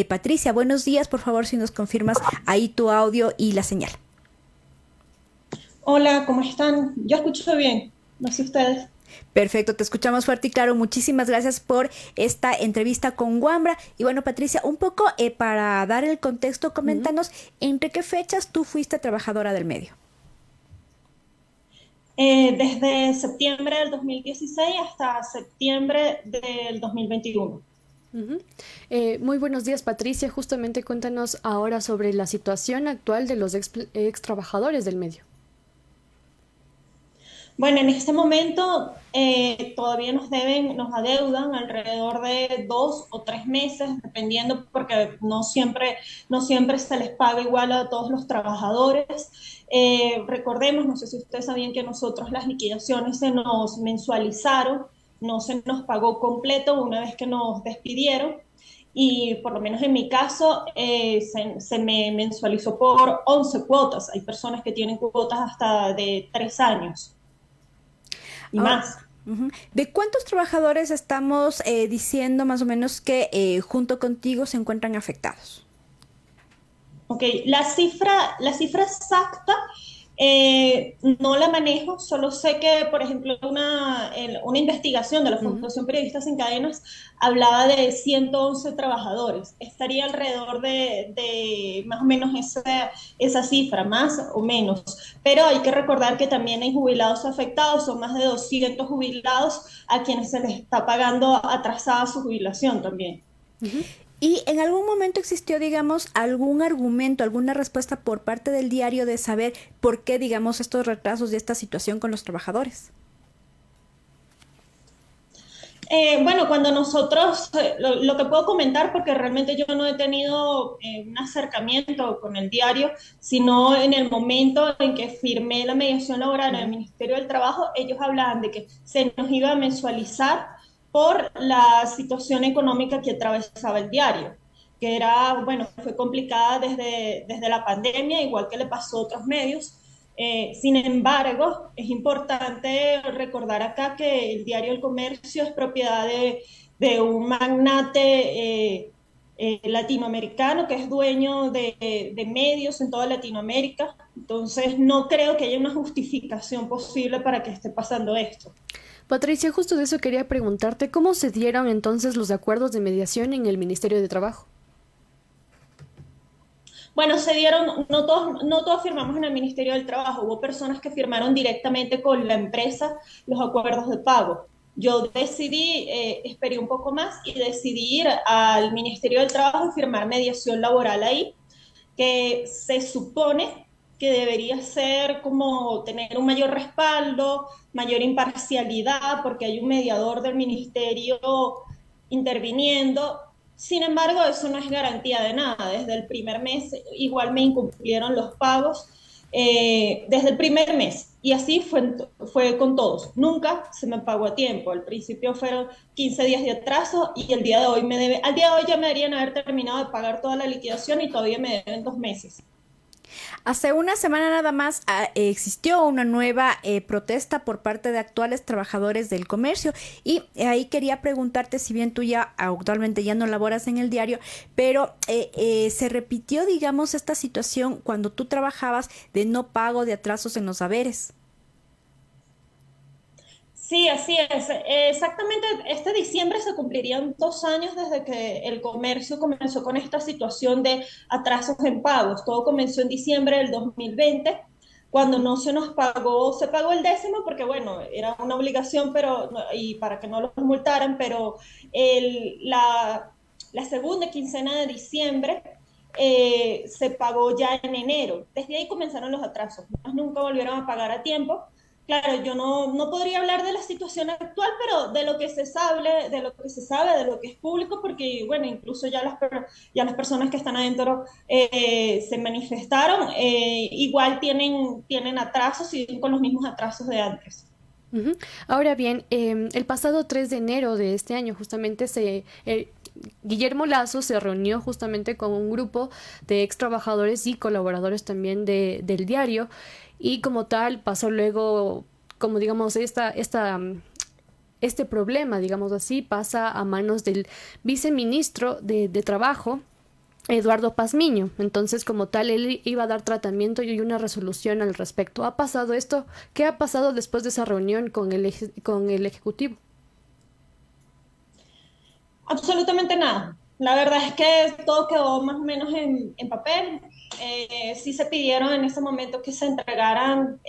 Patricia, buenos días, por favor, si nos confirmas ahí tu audio y la señal. Hola, ¿cómo están? Yo escucho bien, no sé ustedes. Perfecto, te escuchamos fuerte y claro. Muchísimas gracias por esta entrevista con Wambra. Y bueno, Patricia, un poco para dar el contexto, Ujú. coméntanos entre qué fechas tú fuiste trabajadora del medio. Desde septiembre del 2016 hasta septiembre del 2021. Ujú. Muy buenos días, Patricia. Justamente cuéntanos ahora sobre la situación actual de los ex trabajadores del medio. Bueno, en este momento todavía nos adeudan alrededor de 2 o 3 meses, dependiendo, porque no siempre se les paga igual a todos los trabajadores. Recordemos, no sé si ustedes sabían que nosotros las liquidaciones se nos mensualizaron, no se nos pagó completo una vez que nos despidieron. Y por lo menos en mi caso se me mensualizó por 11 cuotas. Hay personas que tienen cuotas hasta de 3 años y Ahora, más. ¿de cuántos trabajadores estamos diciendo más o menos que junto contigo se encuentran afectados? Ok, la cifra exacta no la manejo, solo sé que, por ejemplo, una investigación de la Ujú. Fundación Periodistas Sin Cadenas hablaba de 111 trabajadores. Estaría alrededor de más o menos esa cifra, más o menos. Pero hay que recordar que también hay jubilados afectados, son más de 200 jubilados a quienes se les está pagando atrasada su jubilación también. Ujú. ¿Y en algún momento existió, digamos, algún argumento, alguna respuesta por parte del diario de saber por qué, digamos, estos retrasos y esta situación con los trabajadores? Bueno, cuando nosotros, lo que puedo comentar, porque realmente yo no he tenido un acercamiento con el diario, sino en el momento en que firmé la mediación laboral en el Ujú. Ministerio del Trabajo, ellos hablaban de que se nos iba a mensualizar por la situación económica que atravesaba el diario, que era, bueno, fue complicada desde la pandemia, igual que le pasó a otros medios. Sin embargo, es importante recordar acá que el diario El Comercio es propiedad de un magnate latinoamericano que es dueño de medios en toda Latinoamérica. Entonces, no creo que haya una justificación posible para que esté pasando esto. Patricia, justo de eso quería preguntarte, ¿cómo se dieron entonces los acuerdos de mediación en el Ministerio de Trabajo? Bueno, se dieron, no todos firmamos en el Ministerio del Trabajo, hubo personas que firmaron directamente con la empresa los acuerdos de pago. Yo decidí, esperé un poco más y decidí ir al Ministerio del Trabajo y firmar mediación laboral ahí, que se supone que debería ser como tener un mayor respaldo, mayor imparcialidad, porque hay un mediador del ministerio interviniendo. Sin embargo, eso no es garantía de nada. Desde el primer mes igual me incumplieron los pagos, desde el primer mes. Y así fue con todos. Nunca se me pagó a tiempo. Al principio fueron 15 días de atraso y el día de hoy me debe, al día de hoy ya me deberían haber terminado de pagar toda la liquidación y todavía me deben 2 meses. Hace una semana nada más existió una nueva protesta por parte de actuales trabajadores del comercio y ahí quería preguntarte, si bien tú ya actualmente ya no laboras en el diario, pero se repitió, digamos, esta situación cuando tú trabajabas de no pago de atrasos en los haberes. Sí, así es. Exactamente, este diciembre se cumplirían 2 años desde que el comercio comenzó con esta situación de atrasos en pagos. Todo comenzó en diciembre del 2020, cuando no se nos pagó, se pagó el décimo porque, bueno, era una obligación, pero, y para que no los multaran, pero la segunda quincena de diciembre se pagó ya en enero. Desde ahí comenzaron los atrasos. Nunca volvieron a pagar a tiempo. Claro, yo no podría hablar de la situación actual, pero de lo que se sabe, de lo que es público, porque, bueno, incluso ya las personas que están adentro se manifestaron, igual tienen atrasos, siguen con los mismos atrasos de antes. Ujú. Ahora bien, el pasado 3 de enero de este año justamente Guillermo Lazo se reunió justamente con un grupo de ex trabajadores y colaboradores también del diario y como tal pasó luego, como digamos, este problema, digamos así, pasa a manos del viceministro de Trabajo Eduardo Pazmiño. Entonces, como tal, él iba a dar tratamiento y una resolución al respecto. ¿Ha pasado esto? ¿Qué ha pasado después de esa reunión con con el Ejecutivo? Absolutamente nada. La verdad es que todo quedó más o menos en papel. Sí se pidieron en ese momento que se entregaran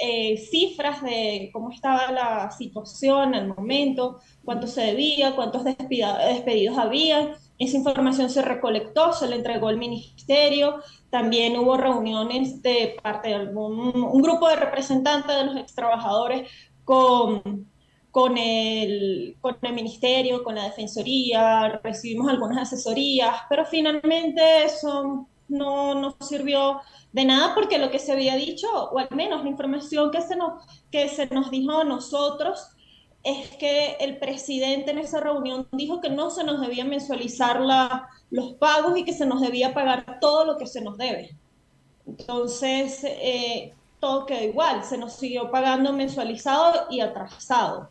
cifras de cómo estaba la situación al momento, cuánto se debía, cuántos despedidos había. Esa información se recolectó, se le entregó al ministerio. También hubo reuniones de parte de un grupo de representantes de los extrabajadores con con el ministerio, con la defensoría, recibimos algunas asesorías, pero finalmente eso no sirvió de nada porque lo que se había dicho, o al menos la información que se nos dijo a nosotros, es que el presidente en esa reunión dijo que no se nos debían mensualizar los pagos y que se nos debía pagar todo lo que se nos debe. Entonces, todo quedó igual, se nos siguió pagando mensualizado y atrasado.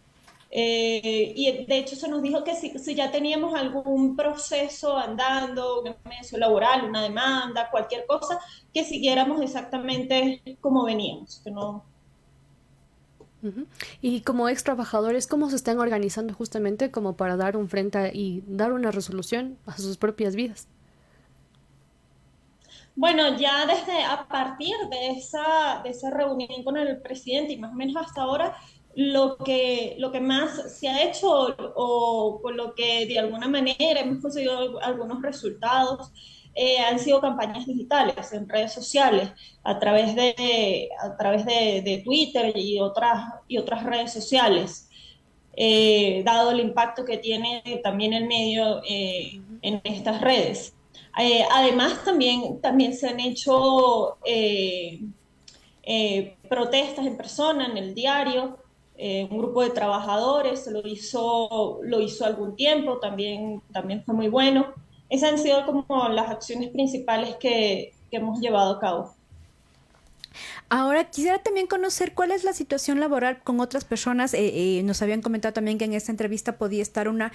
Y de hecho se nos dijo que si ya teníamos algún proceso andando, una mediación laboral, una demanda, cualquier cosa, que siguiéramos exactamente como veníamos. Que no... Ujú. Y como ex trabajadores, ¿cómo se están organizando justamente como para dar un frente y dar una resolución a sus propias vidas? Bueno, ya desde a partir de esa reunión con el presidente y más o menos hasta ahora, lo que más se ha hecho o con lo que de alguna manera hemos conseguido algunos resultados han sido campañas digitales en redes sociales, a través de Twitter y otras redes sociales, dado el impacto que tiene también el medio en estas redes. Además, también se han hecho protestas en persona en el diario. Un grupo de trabajadores lo hizo algún tiempo, también fue muy bueno. Esas han sido como las acciones principales que hemos llevado a cabo. Ahora, quisiera también conocer cuál es la situación laboral con otras personas. Nos habían comentado también que en esta entrevista podía estar una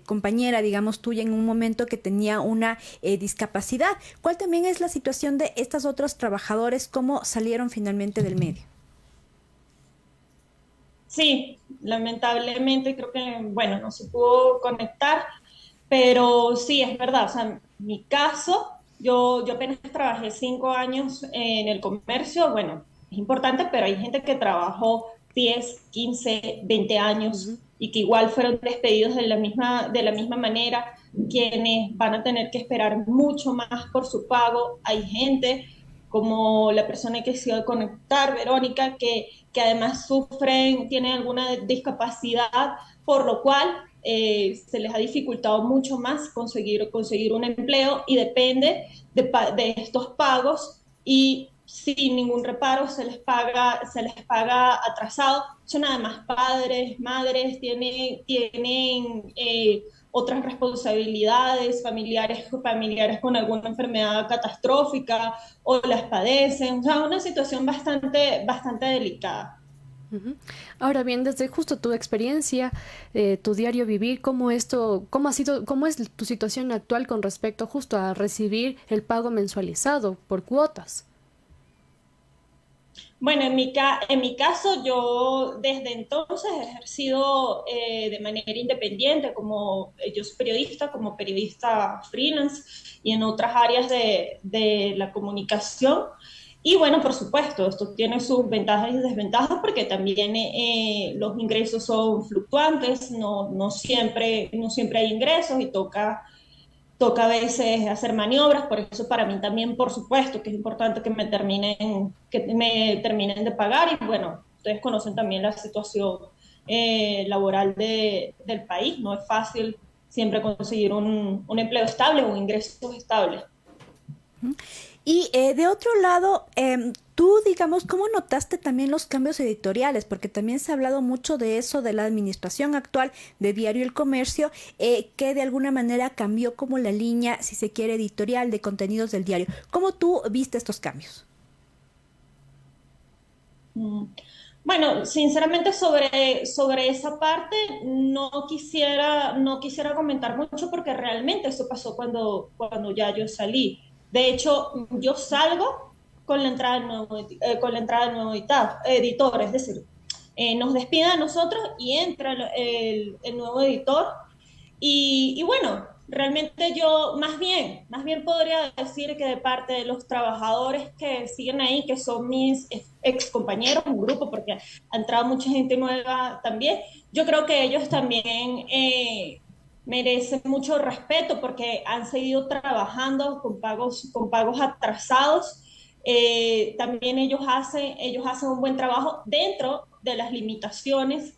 compañera, digamos, tuya en un momento que tenía una discapacidad. ¿Cuál también es la situación de estos otros trabajadores? ¿Cómo salieron finalmente del medio? Sí, lamentablemente creo que, bueno, no se pudo conectar, pero sí, es verdad. O sea, en mi caso, yo apenas trabajé 5 años en el comercio. Bueno, es importante, pero hay gente que trabajó 10, 15, 20 años Ujú. y que igual fueron despedidos de la misma manera, quienes van a tener que esperar mucho más por su pago. Hay gente como la persona que se iba a conectar, Verónica, que además tienen alguna discapacidad, por lo cual se les ha dificultado mucho más conseguir un empleo y depende de estos pagos y sin ningún reparo se les paga atrasado. Son además padres, madres, tienen otras responsabilidades, familiares con alguna enfermedad catastrófica o las padecen. O sea, una situación bastante delicada. Ujú. Ahora bien, desde justo tu experiencia, tu diario vivir, cómo ha sido, cómo es tu situación actual con respecto justo a recibir el pago mensualizado por cuotas? Bueno, en mi caso, yo desde entonces he ejercido de manera independiente, yo soy periodista, como periodista freelance y en otras áreas de la comunicación. Y bueno, por supuesto, esto tiene sus ventajas y desventajas porque también los ingresos son fluctuantes, no siempre hay ingresos y toca a veces hacer maniobras. Por eso para mí también, por supuesto, que es importante que me terminen de pagar. Y bueno, ustedes conocen también la situación laboral del país. No es fácil siempre conseguir un empleo estable o ingresos estables. Y de otro lado, tú, digamos, ¿cómo notaste también los cambios editoriales? Porque también se ha hablado mucho de eso, de la administración actual de Diario El Comercio, que de alguna manera cambió como la línea, si se quiere, editorial de contenidos del diario. ¿Cómo tú viste estos cambios? Mm. Bueno, sinceramente sobre esa parte no quisiera comentar mucho porque realmente eso pasó cuando ya yo salí. De hecho, yo salgo con la entrada con la entrada del nuevo editor, es decir, nos despiden a nosotros y entra el nuevo editor y bueno, realmente yo más bien podría decir que de parte de los trabajadores que siguen ahí, que son mis ex compañeros, un grupo, porque ha entrado mucha gente nueva también, yo creo que ellos también merecen mucho respeto porque han seguido trabajando con pagos atrasados. También ellos hacen un buen trabajo dentro de las limitaciones.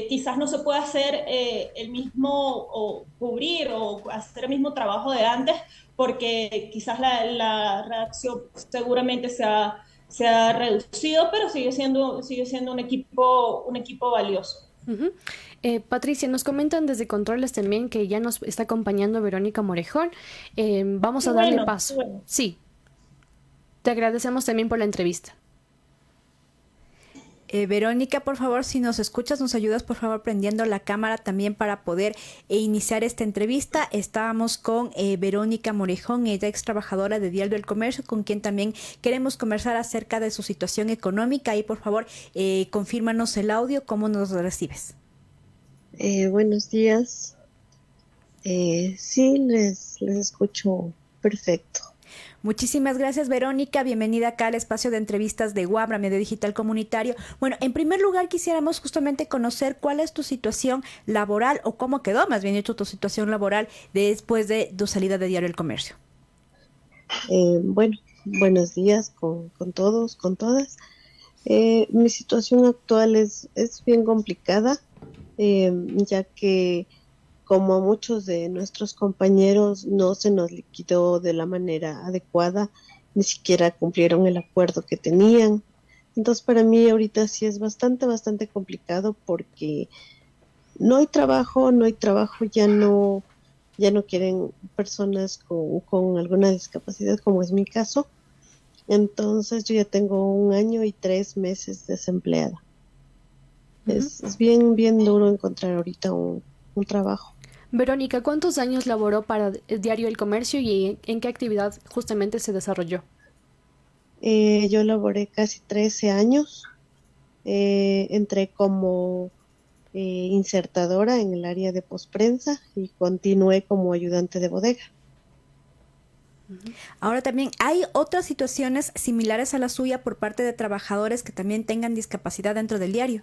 Quizás no se pueda hacer el mismo o cubrir o hacer el mismo trabajo de antes porque quizás la redacción seguramente se ha reducido, pero sigue siendo un equipo valioso. Ujú. Patricia, nos comentan desde Controles también que ya nos está acompañando Verónica Morejón. Vamos Qué a darle bueno, qué paso. bueno. Sí, te agradecemos también por la entrevista. Verónica, por favor, si nos escuchas, nos ayudas, por favor, prendiendo la cámara también para poder iniciar esta entrevista. Estábamos con Verónica Morejón, ella ex trabajadora de Diario El Comercio, con quien también queremos conversar acerca de su situación económica. Y por favor, confírmanos el audio, cómo nos recibes. Buenos días. Sí, les escucho perfecto. Muchísimas gracias, Verónica. Bienvenida acá al espacio de entrevistas de Guabra, Medio Digital Comunitario. Bueno, en primer lugar quisiéramos justamente conocer cuál es tu situación laboral o cómo quedó, más bien dicho, tu situación laboral después de tu salida de Diario El Comercio. Bueno, buenos días con todos, con todas. Mi situación actual es bien complicada, ya que como a muchos de nuestros compañeros no se nos liquidó de la manera adecuada, ni siquiera cumplieron el acuerdo que tenían. Entonces para mí ahorita sí es bastante complicado porque no hay trabajo, ya no quieren personas con alguna discapacidad, como es mi caso. Entonces yo ya tengo 1 año y 3 meses desempleada. Ujú. Es bien duro encontrar ahorita un trabajo. Verónica, ¿cuántos años laboró para el Diario El Comercio y en qué actividad justamente se desarrolló? Yo laboré casi 13 años. Entré como insertadora en el área de posprensa y continué como ayudante de bodega. Ahora también, ¿hay otras situaciones similares a la suya por parte de trabajadores que también tengan discapacidad dentro del diario?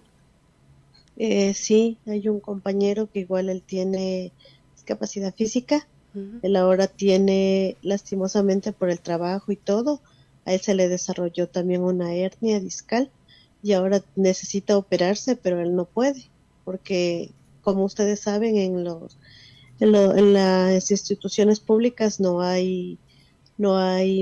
Sí, hay un compañero que igual él tiene discapacidad física. Ujú. Él ahora tiene, lastimosamente por el trabajo y todo, a él se le desarrolló también una hernia discal y ahora necesita operarse, pero él no puede, porque como ustedes saben, en las instituciones públicas no hay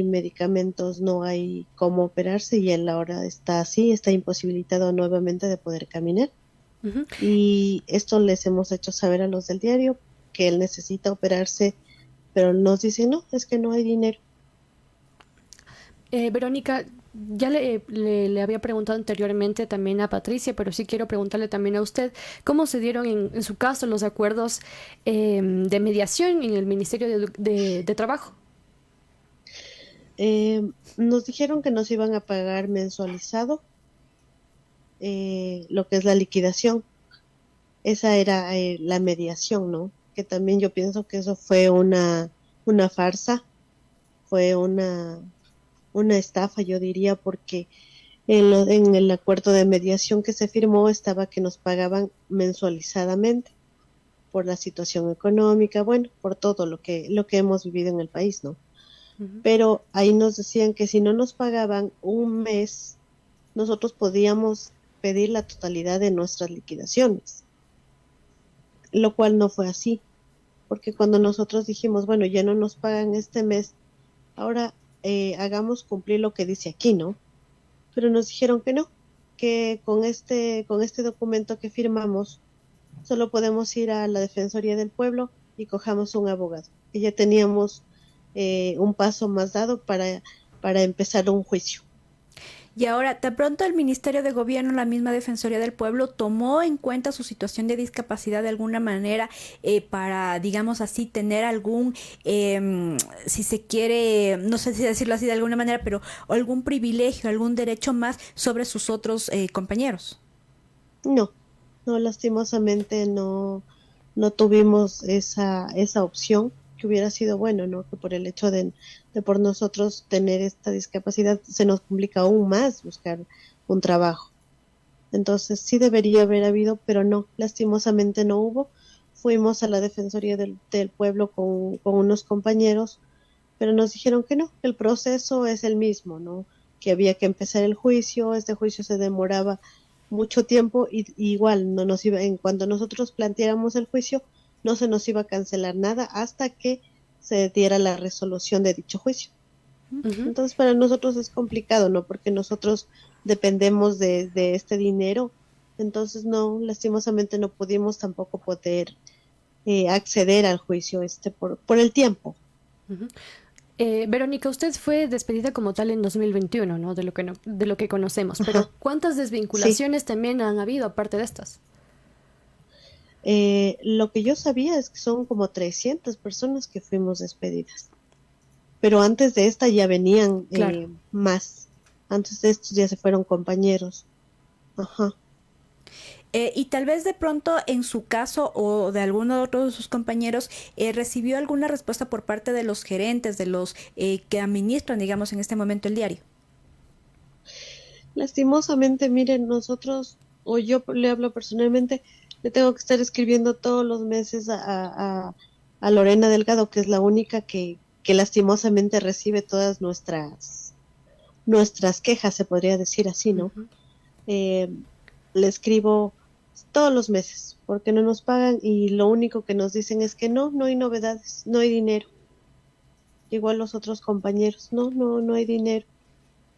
medicamentos, no hay cómo operarse y él ahora está así, está imposibilitado nuevamente de poder caminar. Ujú. Y esto les hemos hecho saber a los del diario que él necesita operarse, pero nos dicen no, es que no hay dinero. Verónica, ya le había preguntado anteriormente también a Patricia, pero sí quiero preguntarle también a usted, ¿cómo se dieron en su caso los acuerdos de mediación en el Ministerio de Trabajo? Nos dijeron que nos iban a pagar mensualizado lo que es la liquidación. Esa era la mediación, ¿no? Que también yo pienso que eso fue una farsa, fue una estafa, yo diría, porque en el acuerdo de mediación que se firmó estaba que nos pagaban mensualizadamente por la situación económica, bueno, por todo lo que hemos vivido en el país, ¿no? Ujú. Pero ahí nos decían que si no nos pagaban un mes, nosotros podíamos pedir la totalidad de nuestras liquidaciones, lo cual no fue así, porque cuando nosotros dijimos, bueno, ya no nos pagan este mes, ahora hagamos cumplir lo que dice aquí, ¿no? Pero nos dijeron que no, que con este documento que firmamos, solo podemos ir a la Defensoría del Pueblo y cojamos un abogado. Y ya teníamos un paso más dado para empezar un juicio. Y ahora, de pronto el Ministerio de Gobierno, la misma Defensoría del Pueblo, tomó en cuenta su situación de discapacidad de alguna manera para, digamos así, tener algún, si se quiere, no sé si decirlo así de alguna manera, pero algún privilegio, algún derecho más sobre sus otros compañeros. No, no, lastimosamente no tuvimos esa opción, que hubiera sido bueno, ¿no? Que por el hecho de por nosotros tener esta discapacidad se nos complica aún más buscar un trabajo. Entonces sí debería haber habido, pero no, lastimosamente no hubo. Fuimos a la Defensoría del Pueblo con unos compañeros, pero nos dijeron que no, el proceso es el mismo, ¿no? Que había que empezar el juicio, este juicio se demoraba mucho tiempo y igual no nos iba, en cuando nosotros planteáramos el juicio, no se nos iba a cancelar nada hasta que se diera la resolución de dicho juicio. Ujú. Entonces para nosotros es complicado, ¿no? Porque nosotros dependemos de este dinero, entonces no, lastimosamente no pudimos tampoco poder acceder al juicio por el tiempo. Ujú. Verónica, usted fue despedida como tal en 2021, ¿no? De lo que conocemos, pero Ajá. ¿cuántas Sí. desvinculaciones también han habido aparte de estas? Lo que yo sabía es que son como 300 personas que fuimos despedidas, pero antes de esta ya venían Claro. más. Antes de estos ya se fueron compañeros. Ajá. Y tal vez de pronto en su caso o de alguno otro de sus compañeros recibió alguna respuesta por parte de los gerentes, de los que administran, digamos, en este momento el diario. Lastimosamente, miren, nosotros, o yo le hablo personalmente, le tengo que estar escribiendo todos los meses a Lorena Delgado, que es la única que lastimosamente recibe todas nuestras quejas, se podría decir así, ¿no? Ujú. Eh, Le escribo todos los meses porque no nos pagan y lo único que nos dicen es que no hay novedades, no hay dinero. Igual los otros compañeros, no hay dinero,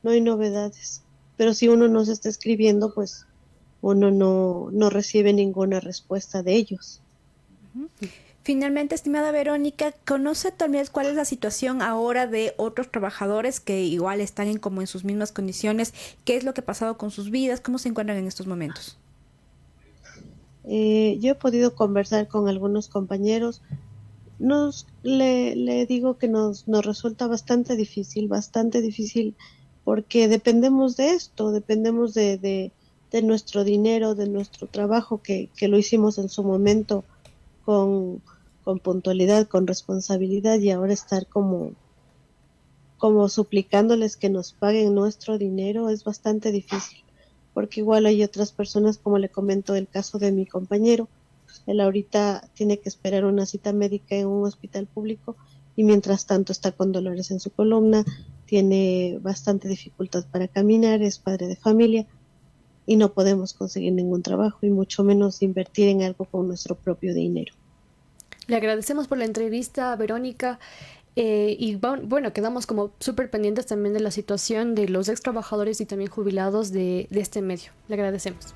no hay novedades. Pero si uno nos está escribiendo, pues uno no recibe ninguna respuesta de ellos. Finalmente, estimada Verónica, ¿conoce también cuál es la situación ahora de otros trabajadores que igual están como en sus mismas condiciones? ¿Qué es lo que ha pasado con sus vidas? ¿Cómo se encuentran en estos momentos? Yo he podido conversar con algunos compañeros. Le digo que nos resulta bastante difícil, porque dependemos de esto, dependemos de nuestro dinero, de nuestro trabajo, que lo hicimos en su momento con puntualidad, con responsabilidad, y ahora estar como suplicándoles que nos paguen nuestro dinero es bastante difícil, porque igual hay otras personas, como le comento el caso de mi compañero. Él ahorita tiene que esperar una cita médica en un hospital público y mientras tanto está con dolores en su columna, tiene bastante dificultad para caminar, es padre de familia y no podemos conseguir ningún trabajo y mucho menos invertir en algo con nuestro propio dinero. Le agradecemos por la entrevista, Verónica. Bueno, quedamos como súper pendientes también de la situación de los ex trabajadores y también jubilados de este medio. Le agradecemos.